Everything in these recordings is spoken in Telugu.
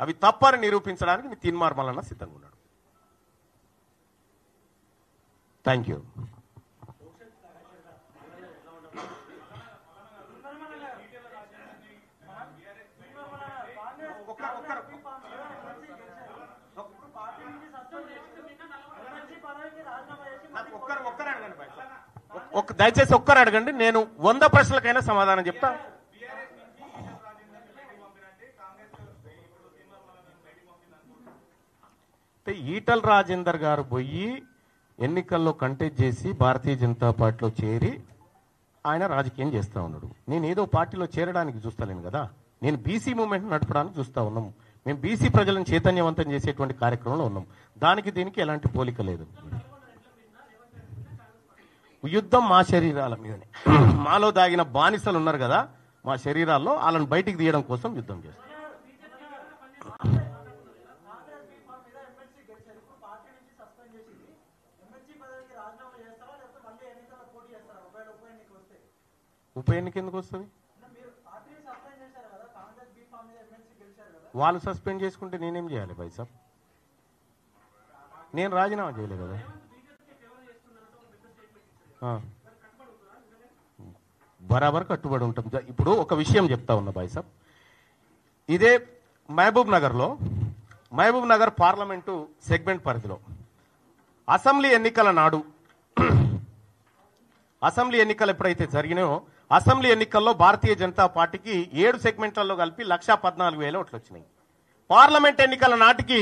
అవి తప్పని నిరూపించడానికి మీ తీన్మార్ మల్లన్న సిద్ధంగా ఉన్నాడు. Thank you. దయచేసి ఒక్కరు అడగండి, నేను 100 ప్రశ్నలకైనా సమాధానం చెప్తా. ఈటల రాజేందర్ గారు పోయి ఎన్నికల్లో కంటెస్ట్ చేసి భారతీయ జనతా పార్టీలో చేరి ఆయన రాజకీయం చేస్తూ ఉన్నాడు. నేను ఏదో పార్టీలో చేరడానికి చూస్తలేను కదా, నేను బీసీ మూవ్మెంట్ నడపడానికి చూస్తూ ఉన్నాం. మేము బీసీ ప్రజలను చైతన్యవంతం చేసేటువంటి కార్యక్రమంలో ఉన్నాం. దానికి దీనికి ఎలాంటి పోలిక లేదు. యుద్ధం మా శరీరాల మీదనే, మాలో దాగిన బానిసలు ఉన్నారు కదా మా శరీరాల్లో, వాళ్ళని బయటికి తీయడం కోసం యుద్ధం చేస్తాం. ఉప ఎన్నిక ఎందుకు వస్తుంది? వాళ్ళు సస్పెండ్ చేసుకుంటే నేనేం చేయాలి భాయ్ సాబ్? నేను రాజీనామా చేయలే కదా. బరాబర్ కట్టుబడి ఉంటాం. ఇప్పుడు ఒక విషయం చెప్తా ఉన్నా భాయ్ సాబ్, ఇదే మహబూబ్ నగర్ పార్లమెంటు సెగ్మెంట్ పరిధిలో అసెంబ్లీ ఎన్నికల నాడు, అసెంబ్లీ ఎన్నికలు ఎప్పుడైతే జరిగినాయో అసెంబ్లీ ఎన్నికల్లో భారతీయ జనతా పార్టీకి 7 సెగ్మెంట్లలో కలిపి 1,14,000 ఓట్లు వచ్చినాయి. పార్లమెంట్ ఎన్నికల నాటికి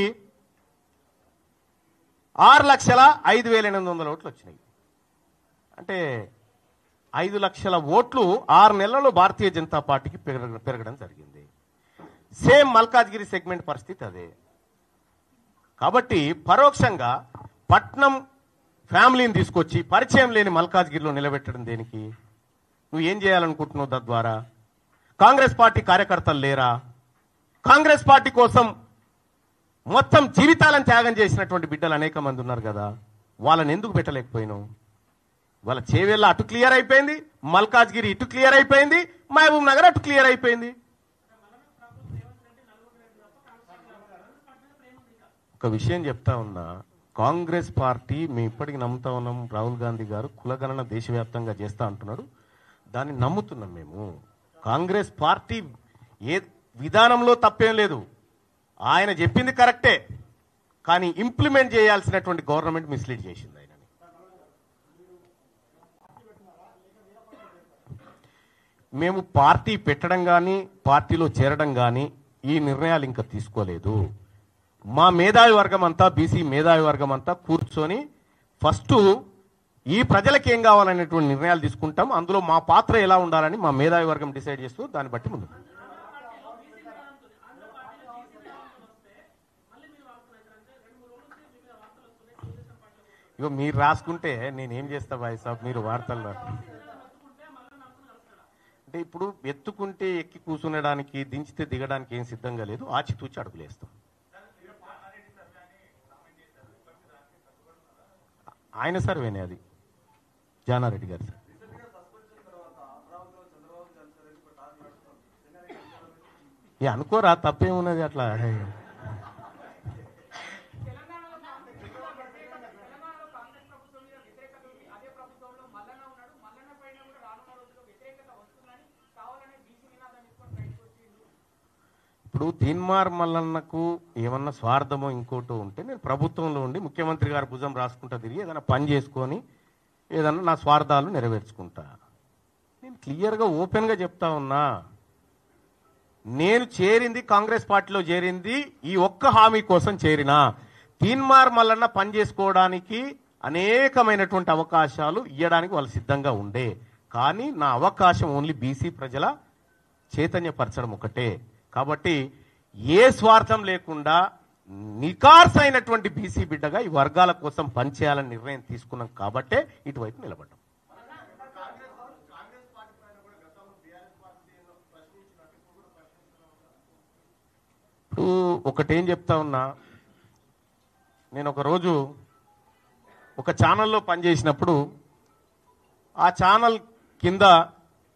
6,05,800 ఓట్లు వచ్చినాయి. అంటే 5 లక్షల ఓట్లు 6 నెలల్లో భారతీయ జనతా పార్టీకి పెరగడం జరిగింది. సేమ్ మల్కాజ్గిరి సెగ్మెంట్ పరిస్థితి అదే. కాబట్టి పరోక్షంగా పట్నం ఫ్యామిలీని తీసుకొచ్చి పరిచయం లేని మల్కాజ్గిరిలో నిలబెట్టడం దేనికి? నువ్వు ఏం చేయాలనుకుంటున్నావు తద్వారా? కాంగ్రెస్ పార్టీ కార్యకర్తలు లేరా? కాంగ్రెస్ పార్టీ కోసం మొత్తం జీవితాలను త్యాగం చేసినటువంటి బిడ్డలు అనేక మంది ఉన్నారు కదా, వాళ్ళని ఎందుకు పెట్టలేకపోయినావు? వాళ్ళ చేవేళ్ళ అటు క్లియర్ అయిపోయింది, మల్కాజ్గిరి ఇటు క్లియర్ అయిపోయింది, మహబూబ్ నగర్ అటు క్లియర్ అయిపోయింది. ఒక విషయం చెప్తా ఉన్నా, కాంగ్రెస్ పార్టీ మేము ఇప్పటికి నమ్ముతా ఉన్నాం. రాహుల్ గాంధీ గారు కులగణన దేశవ్యాప్తంగా చేస్తా అంటున్నారు, దాన్ని నమ్ముతున్నాం మేము. కాంగ్రెస్ పార్టీ ఏ విధానంలో తప్పేం లేదు, ఆయన చెప్పింది కరెక్టే, కానీ ఇంప్లిమెంట్ చేయాల్సినటువంటి గవర్నమెంట్ మిస్లీడ్ చేసింది ఆయనని. మేము పార్టీ పెట్టడం కానీ పార్టీలో చేరడం కానీ ఈ నిర్ణయాలు ఇంకా తీసుకోలేదు. మా మేధావి వర్గం అంతా, బీసీ మేధావి వర్గం అంతా కూర్చొని ఫస్ట్ ఈ ప్రజలకు ఏం కావాలనేటువంటి నిర్ణయాలు తీసుకుంటాం. అందులో మా పాత్ర ఎలా ఉండాలని మా మేధావి వర్గం డిసైడ్ చేస్తూ దాన్ని బట్టి ముందు. ఇగో మీరు రాసుకుంటే నేనేం చేస్తా భాయ్ సాబ్, మీరు వార్తల్లో అంటే ఇప్పుడు ఎత్తుకుంటే ఎక్కి కూర్చునడానికి, దించితే దిగడానికి ఏం సిద్ధంగా లేదు, ఆచితూచి అడుగులేస్తాం. ఆయన సర్వేనే అది, జానారెడ్డి గారు సార్. అనుకోరా, తప్పేమున్నది అట్లా. ఇప్పుడు తీన్మార్ మల్లన్నకు ఏమన్నా స్వార్థమో ఇంకోటో ఉంటే, నేను ప్రభుత్వంలో ఉండి ముఖ్యమంత్రి గారు భుజం రాసుకుంటా తిరిగి ఏదైనా పని చేసుకొని ఏదన్నా నా స్వార్థాలు నెరవేర్చుకుంటా. నేను క్లియర్గా ఓపెన్గా చెప్తా ఉన్నా, నేను చేరింది కాంగ్రెస్ పార్టీలో చేరింది ఈ ఒక్క హామీ కోసం చేరినా. తీన్మార్ మల్లన్న పని చేసుకోవడానికి అనేకమైనటువంటి అవకాశాలు ఇవ్వడానికి వాళ్ళు సిద్ధంగా ఉండే, కానీ నా అవకాశం ఓన్లీ బీసీ ప్రజల చైతన్యపరచడం ఒకటే. కాబట్టి ఏ స్వార్థం లేకుండా నికార్సైనటువంటి బీసీ బిడ్డగా ఈ వర్గాల కోసం పనిచేయాలని నిర్ణయం తీసుకున్నాం కాబట్టే ఇటువైపు నిలబడ్డాం. ఇప్పుడు ఒకటేం చెప్తా ఉన్నా, నేను ఒక రోజు ఒక ఛానల్లో పనిచేసినప్పుడు ఆ ఛానల్ కింద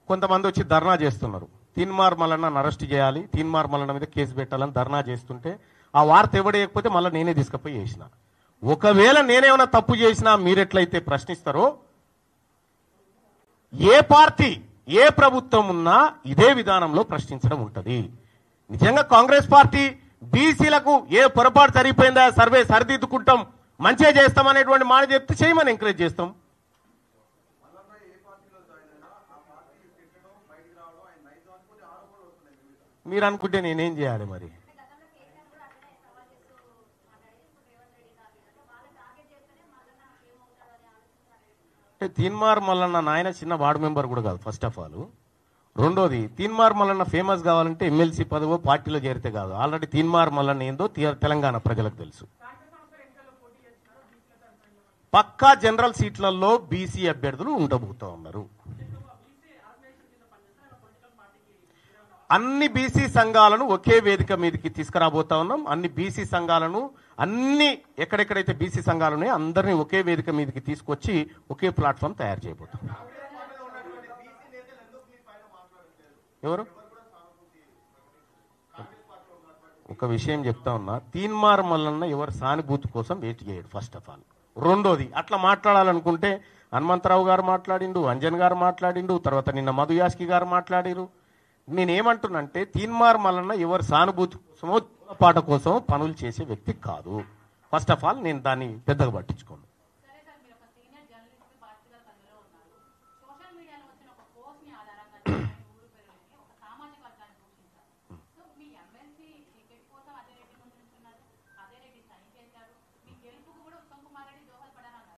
కొంతమంది వచ్చి ధర్నా చేస్తున్నారు. తీన్మార్ మల్లన్న అరెస్ట్ చేయాలి, తీన్మార్ మల్లన్న మీద కేసు పెట్టాలని ధర్నా చేస్తుంటే ఆ వార్త ఎవడేయకపోతే మళ్ళీ నేనే తీసుకుపోయి చేసిన. ఒకవేళ నేనేమైనా తప్పు చేసినా మీరెట్లయితే ప్రశ్నిస్తారో, ఏ పార్టీ ఏ ప్రభుత్వం ఉన్నా ఇదే విధానంలో ప్రశ్నించడం ఉంటుంది. నిజంగా కాంగ్రెస్ పార్టీ బీసీలకు ఏ పొరపాటు సరిపోయిందా, సర్వే సరిదిద్దుకుంటాం, మంచిగా చేస్తాం అనేటువంటి మాట చెప్తే చేయమని ఎంకరేజ్ చేస్తాం. మీరు అనుకుంటే నేనేం చేయాలి మరి? అంటే తీన్మార్ మల్లన్న నాయన చిన్న వార్డు మెంబర్ కూడా కాదు ఫస్ట్ ఆఫ్ ఆల్. రెండోది, తీన్మార్ మల్లన్న ఫేమస్ కావాలంటే ఎమ్మెల్సీ పదవో పార్టీలో చేరితే కాదు. ఆల్రెడీ తీన్మార్ మల్లన్న ఏందో తెలంగాణ ప్రజలకు తెలుసు. పక్కా జనరల్ సీట్లలో బీసీ అభ్యర్థులు ఉండబోతా ఉన్నారు. అన్ని బీసీ సంఘాలను ఒకే వేదిక మీదకి తీసుకురాబోతా ఉన్నాం. అన్ని బీసీ సంఘాలను, అన్ని ఎక్కడెక్కడైతే బీసీ సంఘాలు ఉన్నాయో అందరినీ ఒకే వేదిక మీదకి తీసుకొచ్చి ఒకే ప్లాట్ఫామ్ తయారు చేయబోతాం. ఎవరు? ఒక విషయం చెప్తా ఉన్నా, తీన్మార్ మల్లన్న ఎవరు సానుభూతి కోసం వెయిట్ చేయడు ఫస్ట్ ఆఫ్ ఆల్. రెండోది, అట్లా మాట్లాడాలనుకుంటే హనుమంతరావు గారు మాట్లాడిండు, అంజన్ గారు మాట్లాడిండు, తర్వాత నిన్న మధు యాస్కి గారు మాట్లాడిరు. నేనేమంటున్నంటే తీన్మార్ మల్లన్న ఎవరు సానుభూతి కోసమో పాట కోసం పనులు చేసే వ్యక్తి కాదు. ఫస్ట్ ఆఫ్ ఆల్ నేను దాన్ని పెద్దగా పట్టించుకోను.